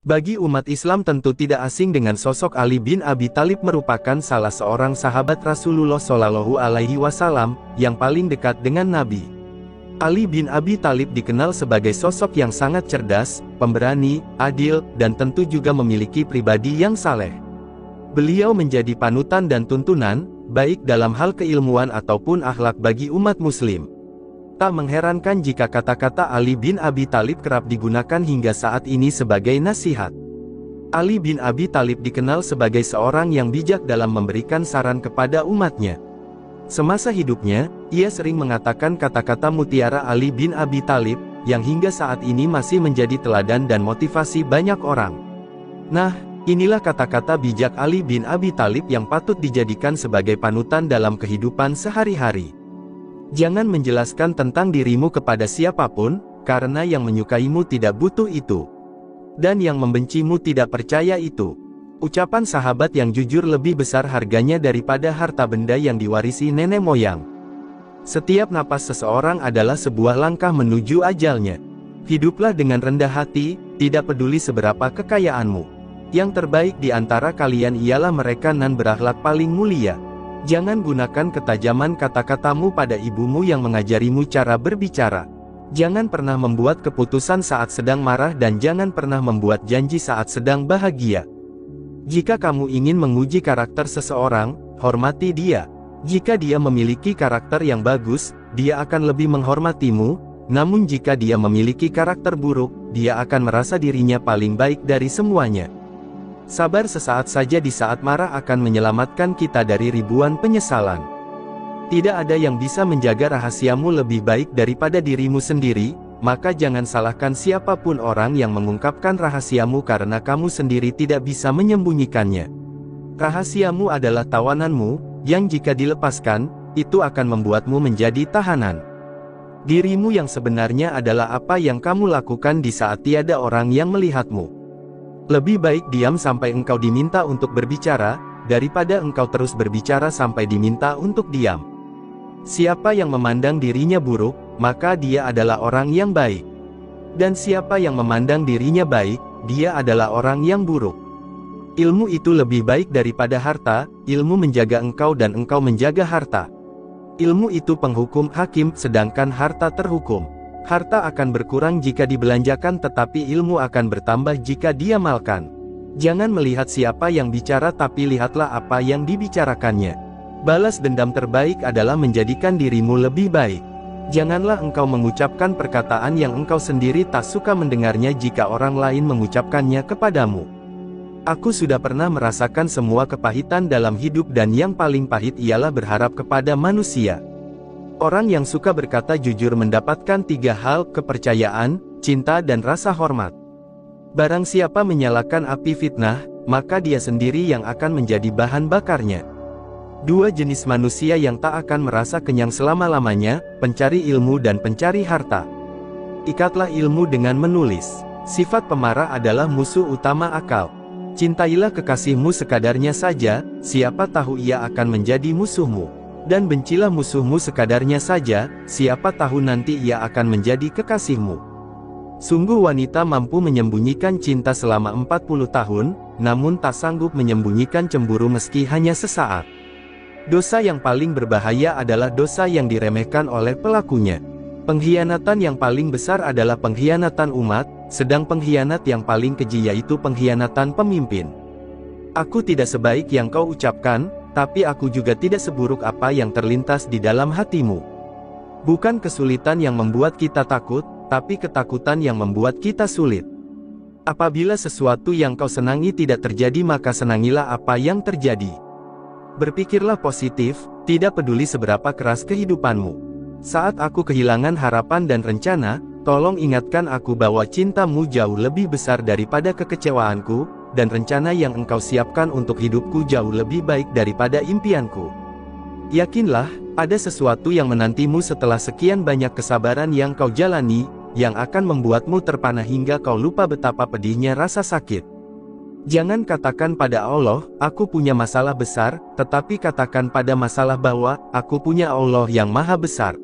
Bagi umat Islam tentu tidak asing dengan sosok Ali bin Abi Thalib merupakan salah seorang sahabat Rasulullah Shallallahu Alaihi Wasallam yang paling dekat dengan Nabi. Ali bin Abi Thalib dikenal sebagai sosok yang sangat cerdas, pemberani, adil, dan tentu juga memiliki pribadi yang saleh. Beliau menjadi panutan dan tuntunan, baik dalam hal keilmuan ataupun akhlak bagi umat Muslim. Tak mengherankan jika kata-kata Ali bin Abi Thalib kerap digunakan hingga saat ini sebagai nasihat. Ali bin Abi Thalib dikenal sebagai seorang yang bijak dalam memberikan saran kepada umatnya. Semasa hidupnya, ia sering mengatakan kata-kata mutiara Ali bin Abi Thalib, yang hingga saat ini masih menjadi teladan dan motivasi banyak orang. Nah, inilah kata-kata bijak Ali bin Abi Thalib yang patut dijadikan sebagai panutan dalam kehidupan sehari-hari. Jangan menjelaskan tentang dirimu kepada siapapun, karena yang menyukaimu tidak butuh itu. Dan yang membencimu tidak percaya itu. Ucapan sahabat yang jujur lebih besar harganya daripada harta benda yang diwarisi nenek moyang. Setiap napas seseorang adalah sebuah langkah menuju ajalnya. Hiduplah dengan rendah hati, tidak peduli seberapa kekayaanmu. Yang terbaik di antara kalian ialah mereka yang berakhlak paling mulia. Jangan gunakan ketajaman kata-katamu pada ibumu yang mengajarimu cara berbicara. Jangan pernah membuat keputusan saat sedang marah dan jangan pernah membuat janji saat sedang bahagia. Jika kamu ingin menguji karakter seseorang, hormati dia. Jika dia memiliki karakter yang bagus, dia akan lebih menghormatimu, namun jika dia memiliki karakter buruk, dia akan merasa dirinya paling baik dari semuanya. Sabar sesaat saja di saat marah akan menyelamatkan kita dari ribuan penyesalan. Tidak ada yang bisa menjaga rahasiamu lebih baik daripada dirimu sendiri, maka jangan salahkan siapapun orang yang mengungkapkan rahasiamu karena kamu sendiri tidak bisa menyembunyikannya. Rahasiamu adalah tawananmu, yang jika dilepaskan, itu akan membuatmu menjadi tahanan. Dirimu yang sebenarnya adalah apa yang kamu lakukan di saat tiada orang yang melihatmu. Lebih baik diam sampai engkau diminta untuk berbicara, daripada engkau terus berbicara sampai diminta untuk diam. Siapa yang memandang dirinya buruk, maka dia adalah orang yang baik. Dan siapa yang memandang dirinya baik, dia adalah orang yang buruk. Ilmu itu lebih baik daripada harta, ilmu menjaga engkau dan engkau menjaga harta. Ilmu itu penghukum hakim, sedangkan harta terhukum. Harta akan berkurang jika dibelanjakan tetapi ilmu akan bertambah jika diamalkan. Jangan melihat siapa yang bicara tapi lihatlah apa yang dibicarakannya. Balas dendam terbaik adalah menjadikan dirimu lebih baik. Janganlah engkau mengucapkan perkataan yang engkau sendiri tak suka mendengarnya jika orang lain mengucapkannya kepadamu. Aku sudah pernah merasakan semua kepahitan dalam hidup dan yang paling pahit ialah berharap kepada manusia. Orang yang suka berkata jujur mendapatkan 3 hal: kepercayaan, cinta dan rasa hormat. Barang siapa menyalakan api fitnah, maka dia sendiri yang akan menjadi bahan bakarnya. 2 jenis manusia yang tak akan merasa kenyang selama-lamanya, pencari ilmu dan pencari harta. Ikatlah ilmu dengan menulis. Sifat pemarah adalah musuh utama akal. Cintailah kekasihmu sekadarnya saja, siapa tahu ia akan menjadi musuhmu. Dan bencilah musuhmu sekadarnya saja, siapa tahu nanti ia akan menjadi kekasihmu. Sungguh wanita mampu menyembunyikan cinta selama 40 tahun, namun tak sanggup menyembunyikan cemburu meski hanya sesaat. Dosa yang paling berbahaya adalah dosa yang diremehkan oleh pelakunya. Pengkhianatan yang paling besar adalah pengkhianatan umat, sedang pengkhianat yang paling keji yaitu pengkhianatan pemimpin. Aku tidak sebaik yang kau ucapkan, tapi aku juga tidak seburuk apa yang terlintas di dalam hatimu. Bukan kesulitan yang membuat kita takut, tapi ketakutan yang membuat kita sulit. Apabila sesuatu yang kau senangi tidak terjadi maka senangilah apa yang terjadi. Berpikirlah positif, tidak peduli seberapa keras kehidupanmu. Saat aku kehilangan harapan dan rencana, tolong ingatkan aku bahwa cintamu jauh lebih besar daripada kekecewaanku, dan rencana yang engkau siapkan untuk hidupku jauh lebih baik daripada impianku. Yakinlah, ada sesuatu yang menantimu setelah sekian banyak kesabaran yang kau jalani, yang akan membuatmu terpana hingga kau lupa betapa pedihnya rasa sakit. Jangan katakan pada Allah, aku punya masalah besar, tetapi katakan pada masalah bahwa, aku punya Allah yang maha besar.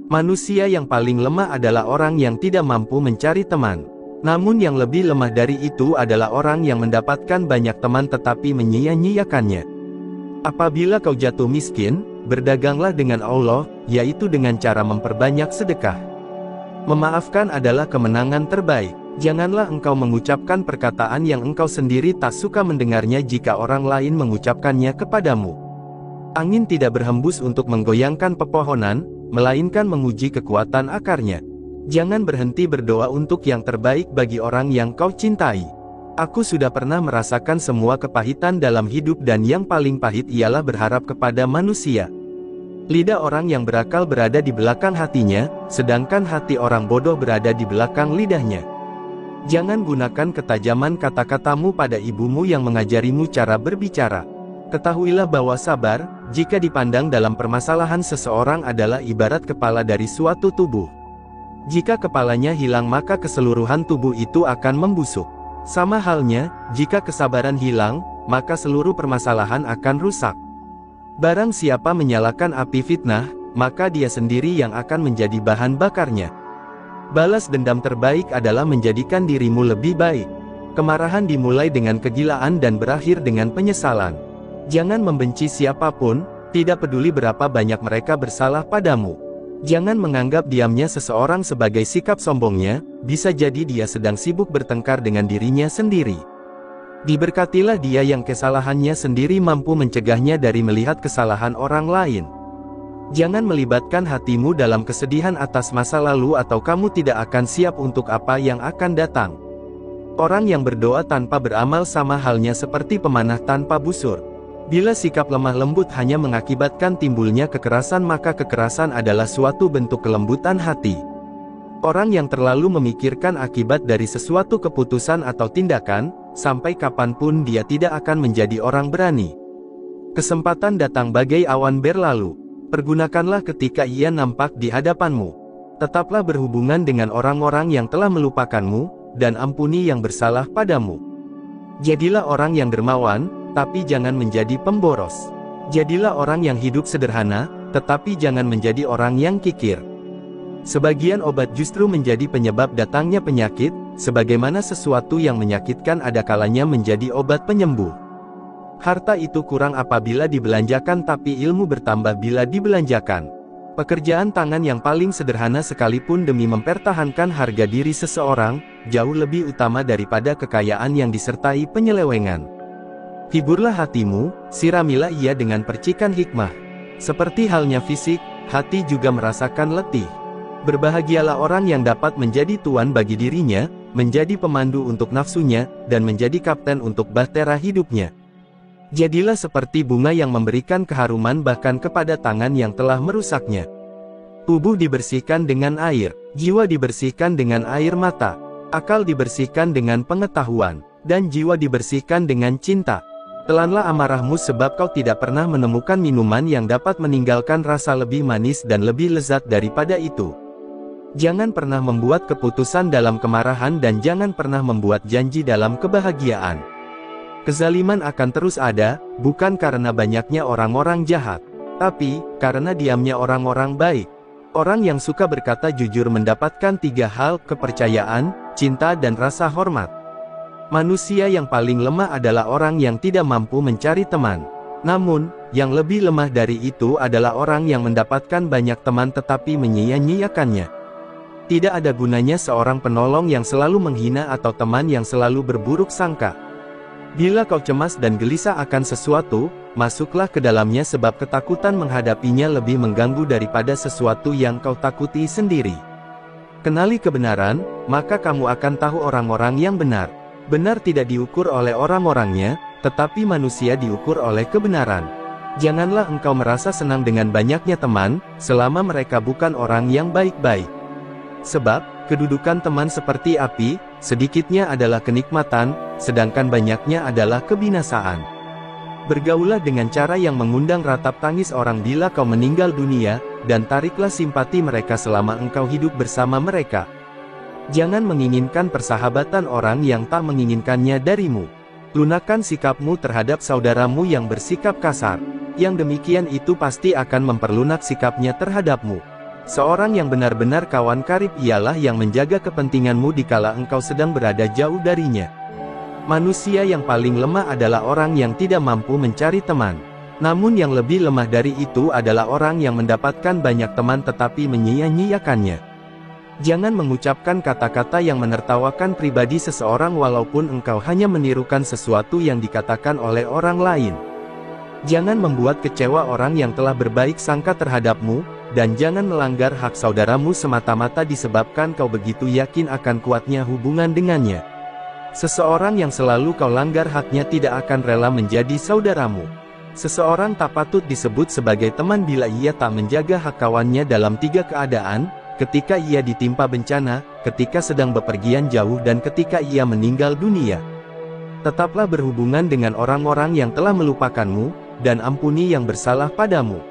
Manusia yang paling lemah adalah orang yang tidak mampu mencari teman. Namun yang lebih lemah dari itu adalah orang yang mendapatkan banyak teman tetapi menyia-nyiakannya. Apabila kau jatuh miskin, berdaganglah dengan Allah, yaitu dengan cara memperbanyak sedekah. Memaafkan adalah kemenangan terbaik. Janganlah engkau mengucapkan perkataan yang engkau sendiri tak suka mendengarnya jika orang lain mengucapkannya kepadamu. Angin tidak berhembus untuk menggoyangkan pepohonan, melainkan menguji kekuatan akarnya. Jangan berhenti berdoa untuk yang terbaik bagi orang yang kau cintai. Aku sudah pernah merasakan semua kepahitan dalam hidup dan yang paling pahit ialah berharap kepada manusia. Lidah orang yang berakal berada di belakang hatinya, sedangkan hati orang bodoh berada di belakang lidahnya. Jangan gunakan ketajaman kata-katamu pada ibumu yang mengajarimu cara berbicara. Ketahuilah bahwa sabar, jika dipandang dalam permasalahan seseorang adalah ibarat kepala dari suatu tubuh. Jika kepalanya hilang maka keseluruhan tubuh itu akan membusuk. Sama halnya, jika kesabaran hilang, maka seluruh permasalahan akan rusak. Barang siapa menyalakan api fitnah, maka dia sendiri yang akan menjadi bahan bakarnya. Balas dendam terbaik adalah menjadikan dirimu lebih baik. Kemarahan dimulai dengan kegilaan dan berakhir dengan penyesalan. Jangan membenci siapapun, tidak peduli berapa banyak mereka bersalah padamu. Jangan menganggap diamnya seseorang sebagai sikap sombongnya, bisa jadi dia sedang sibuk bertengkar dengan dirinya sendiri. Diberkatilah dia yang kesalahannya sendiri mampu mencegahnya dari melihat kesalahan orang lain. Jangan melibatkan hatimu dalam kesedihan atas masa lalu atau kamu tidak akan siap untuk apa yang akan datang. Orang yang berdoa tanpa beramal sama halnya seperti pemanah tanpa busur. Bila sikap lemah lembut hanya mengakibatkan timbulnya kekerasan maka kekerasan adalah suatu bentuk kelembutan hati. Orang yang terlalu memikirkan akibat dari sesuatu keputusan atau tindakan, sampai kapanpun dia tidak akan menjadi orang berani. Kesempatan datang bagai awan berlalu. Pergunakanlah ketika ia nampak di hadapanmu. Tetaplah berhubungan dengan orang-orang yang telah melupakanmu, dan ampuni yang bersalah padamu. Jadilah orang yang dermawan, tapi jangan menjadi pemboros. Jadilah orang yang hidup sederhana, tetapi jangan menjadi orang yang kikir. Sebagian obat justru menjadi penyebab datangnya penyakit, sebagaimana sesuatu yang menyakitkan ada kalanya menjadi obat penyembuh. Harta itu kurang apabila dibelanjakan tapi ilmu bertambah bila dibelanjakan. Pekerjaan tangan yang paling sederhana sekalipun demi mempertahankan harga diri seseorang, jauh lebih utama daripada kekayaan yang disertai penyelewengan. Hiburlah hatimu, siramilah ia dengan percikan hikmah. Seperti halnya fisik, hati juga merasakan letih. Berbahagialah orang yang dapat menjadi tuan bagi dirinya, menjadi pemandu untuk nafsunya, dan menjadi kapten untuk bahtera hidupnya. Jadilah seperti bunga yang memberikan keharuman bahkan kepada tangan yang telah merusaknya. Tubuh dibersihkan dengan air, jiwa dibersihkan dengan air mata, akal dibersihkan dengan pengetahuan, dan jiwa dibersihkan dengan cinta. Telanlah amarahmu sebab kau tidak pernah menemukan minuman yang dapat meninggalkan rasa lebih manis dan lebih lezat daripada itu. Jangan pernah membuat keputusan dalam kemarahan dan jangan pernah membuat janji dalam kebahagiaan. Kezaliman akan terus ada, bukan karena banyaknya orang-orang jahat, tapi karena diamnya orang-orang baik. Orang yang suka berkata jujur mendapatkan 3 hal: kepercayaan, cinta dan rasa hormat. Manusia yang paling lemah adalah orang yang tidak mampu mencari teman. Namun, yang lebih lemah dari itu adalah orang yang mendapatkan banyak teman tetapi menyia-nyiakannya. Tidak ada gunanya seorang penolong yang selalu menghina atau teman yang selalu berburuk sangka. Bila kau cemas dan gelisah akan sesuatu, masuklah ke dalamnya sebab ketakutan menghadapinya lebih mengganggu daripada sesuatu yang kau takuti sendiri. Kenali kebenaran, maka kamu akan tahu orang-orang yang benar. Benar tidak diukur oleh orang-orangnya, tetapi manusia diukur oleh kebenaran. Janganlah engkau merasa senang dengan banyaknya teman, selama mereka bukan orang yang baik-baik. Sebab, kedudukan teman seperti api, sedikitnya adalah kenikmatan, sedangkan banyaknya adalah kebinasaan. Bergaulah dengan cara yang mengundang ratap tangis orang bila kau meninggal dunia, dan tariklah simpati mereka selama engkau hidup bersama mereka. Jangan menginginkan persahabatan orang yang tak menginginkannya darimu. Lunakan sikapmu terhadap saudaramu yang bersikap kasar. Yang demikian itu pasti akan memperlunak sikapnya terhadapmu. Seorang yang benar-benar kawan karib ialah yang menjaga kepentinganmu dikala engkau sedang berada jauh darinya. Manusia yang paling lemah adalah orang yang tidak mampu mencari teman. Namun yang lebih lemah dari itu adalah orang yang mendapatkan banyak teman tetapi menyia-nyiakannya. Jangan mengucapkan kata-kata yang menertawakan pribadi seseorang walaupun engkau hanya menirukan sesuatu yang dikatakan oleh orang lain. Jangan membuat kecewa orang yang telah berbaik sangka terhadapmu, dan jangan melanggar hak saudaramu semata-mata disebabkan kau begitu yakin akan kuatnya hubungan dengannya. Seseorang yang selalu kau langgar haknya tidak akan rela menjadi saudaramu. Seseorang tak patut disebut sebagai teman bila ia tak menjaga hak kawannya dalam 3 keadaan: ketika ia ditimpa bencana, ketika sedang bepergian jauh dan ketika ia meninggal dunia. Tetaplah berhubungan dengan orang-orang yang telah melupakanmu, dan ampuni yang bersalah padamu.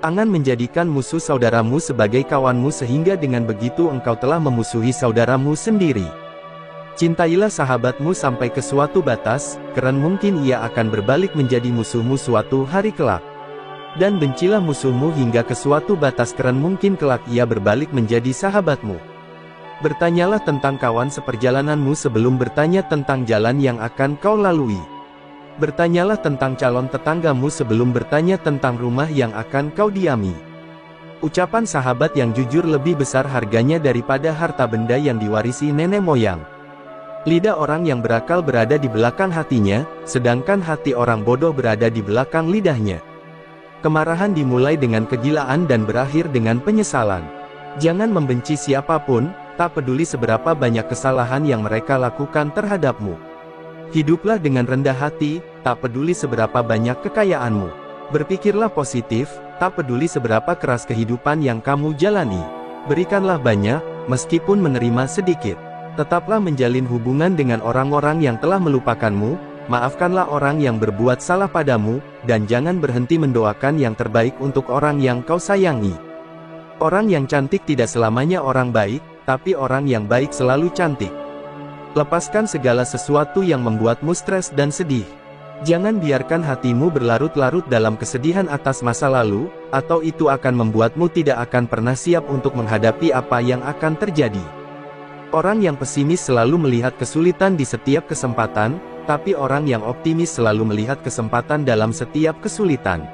Jangan menjadikan musuh saudaramu sebagai kawanmu sehingga dengan begitu engkau telah memusuhi saudaramu sendiri. Cintailah sahabatmu sampai ke suatu batas, karena mungkin ia akan berbalik menjadi musuhmu suatu hari kelak. Dan bencilah musuhmu hingga ke suatu batas karena mungkin kelak ia berbalik menjadi sahabatmu. Bertanyalah tentang kawan seperjalananmu sebelum bertanya tentang jalan yang akan kau lalui. Bertanyalah tentang calon tetanggamu sebelum bertanya tentang rumah yang akan kau diami. Ucapan sahabat yang jujur lebih besar harganya daripada harta benda yang diwarisi nenek moyang. Lidah orang yang berakal berada di belakang hatinya, sedangkan hati orang bodoh berada di belakang lidahnya. Kemarahan dimulai dengan kegilaan dan berakhir dengan penyesalan. Jangan membenci siapapun, tak peduli seberapa banyak kesalahan yang mereka lakukan terhadapmu. Hiduplah dengan rendah hati, tak peduli seberapa banyak kekayaanmu. Berpikirlah positif, tak peduli seberapa keras kehidupan yang kamu jalani. Berikanlah banyak, meskipun menerima sedikit. Tetaplah menjalin hubungan dengan orang-orang yang telah melupakanmu. Maafkanlah orang yang berbuat salah padamu, dan jangan berhenti mendoakan yang terbaik untuk orang yang kau sayangi. Orang yang cantik tidak selamanya orang baik, tapi orang yang baik selalu cantik. Lepaskan segala sesuatu yang membuatmu stres dan sedih. Jangan biarkan hatimu berlarut-larut dalam kesedihan atas masa lalu, atau itu akan membuatmu tidak akan pernah siap untuk menghadapi apa yang akan terjadi. Orang yang pesimis selalu melihat kesulitan di setiap kesempatan, tapi orang yang optimis selalu melihat kesempatan dalam setiap kesulitan.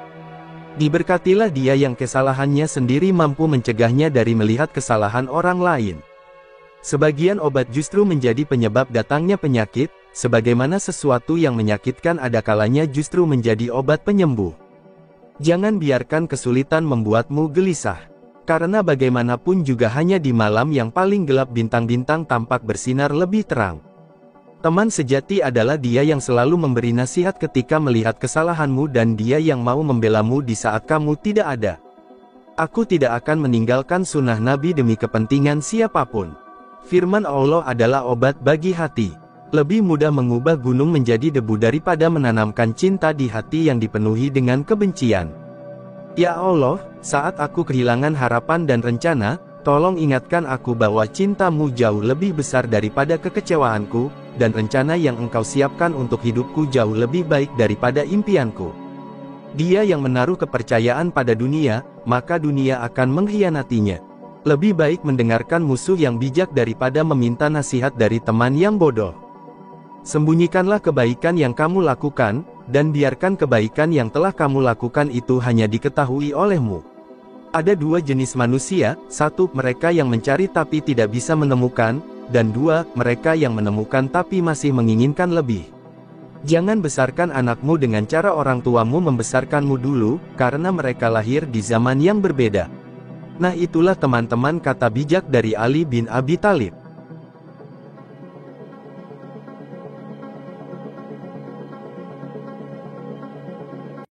Diberkatilah dia yang kesalahannya sendiri mampu mencegahnya dari melihat kesalahan orang lain. Sebagian obat justru menjadi penyebab datangnya penyakit, sebagaimana sesuatu yang menyakitkan ada kalanya justru menjadi obat penyembuh. Jangan biarkan kesulitan membuatmu gelisah. Karena bagaimanapun juga hanya di malam yang paling gelap bintang-bintang tampak bersinar lebih terang. Teman sejati adalah dia yang selalu memberi nasihat ketika melihat kesalahanmu dan dia yang mau membelamu di saat kamu tidak ada. Aku tidak akan meninggalkan sunnah Nabi demi kepentingan siapapun. Firman Allah adalah obat bagi hati. Lebih mudah mengubah gunung menjadi debu daripada menanamkan cinta di hati yang dipenuhi dengan kebencian. Ya Allah, saat aku kehilangan harapan dan rencana, tolong ingatkan aku bahwa cintamu jauh lebih besar daripada kekecewaanku, dan rencana yang engkau siapkan untuk hidupku jauh lebih baik daripada impianku. Dia yang menaruh kepercayaan pada dunia, maka dunia akan mengkhianatinya. Lebih baik mendengarkan musuh yang bijak daripada meminta nasihat dari teman yang bodoh. Sembunyikanlah kebaikan yang kamu lakukan, dan biarkan kebaikan yang telah kamu lakukan itu hanya diketahui olehmu. Ada 2 jenis manusia, 1, mereka yang mencari tapi tidak bisa menemukan, dan 2, mereka yang menemukan tapi masih menginginkan lebih. Jangan besarkan anakmu dengan cara orang tuamu membesarkanmu dulu, karena mereka lahir di zaman yang berbeda. Nah itulah teman-teman kata bijak dari Ali bin Abi Thalib.